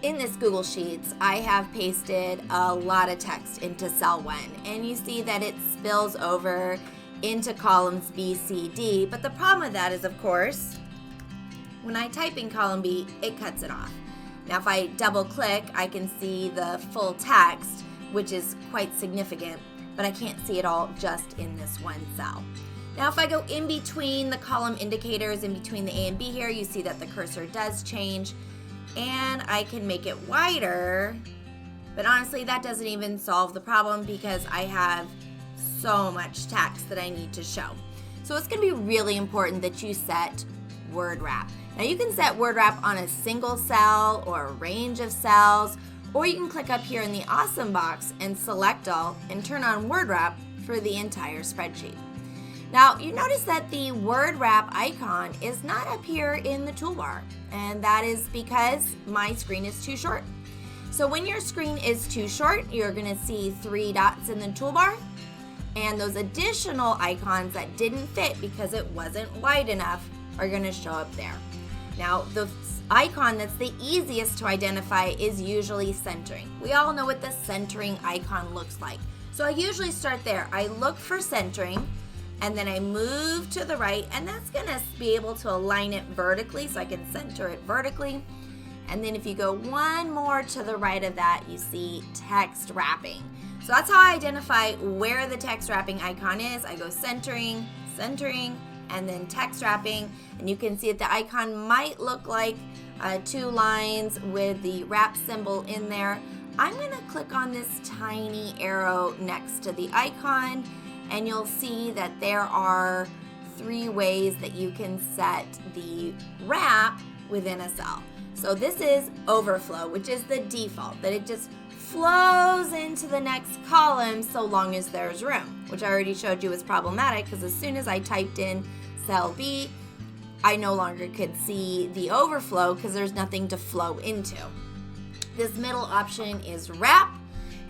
In this Google Sheets, I have pasted a lot of text into cell 1, and you see that it spills over into columns B, C, D, but the problem with that is, of course, when I type in column B, it cuts it off. Now, if I double click, I can see the full text, which is quite significant, but I can't see it all just in this one cell. Now, if I go in between the column indicators, in between the A and B here, you see that the cursor does change, and I can make it wider, but honestly, that doesn't even solve the problem because I have so much text that I need to show. So it's going to be really important that you set word wrap. Now, you can set word wrap on a single cell or a range of cells, or you can click up here in the awesome box and select all and turn on word wrap for the entire spreadsheet. Now, you notice that the word wrap icon is not up here in the toolbar, and that is because my screen is too short. So when your screen is too short, you're going to see 3 dots in the toolbar, and those additional icons that didn't fit because it wasn't wide enough are going to show up there. Now, the icon that's the easiest to identify is usually centering. We all know what the centering icon looks like. So I usually start there. I look for centering, and then I move to the right, and that's going to be able to align it vertically, so I can center it vertically. And then if you go one more to the right of that, you see text wrapping. So that's how I identify where the text wrapping icon is. I go centering, centering, and then text wrapping, and you can see that the icon might look like 2 lines with the wrap symbol in there. I'm going to click on this tiny arrow next to the icon, and you'll see that there are 3 ways that you can set the wrap within a cell. So this is overflow, which is the default, that it just flows into the next column so long as there's room, which I already showed you is problematic because as soon as I typed in cell B, I no longer could see the overflow because there's nothing to flow into. This middle option is wrap,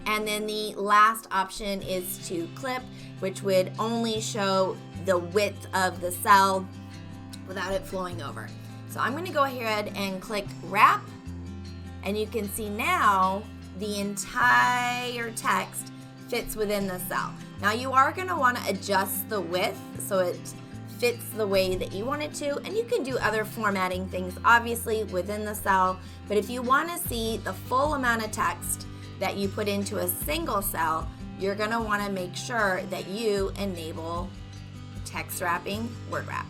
and then the last option is to clip, which would only show the width of the cell without it flowing over. So I'm going to go ahead and click wrap, and you can see now the entire text fits within the cell. Now you are going to want to adjust the width so it fits the way that you want it to, and you can do other formatting things obviously within the cell, but if you want to see the full amount of text that you put into a single cell, you're going to want to make sure that you enable text wrapping word wrap.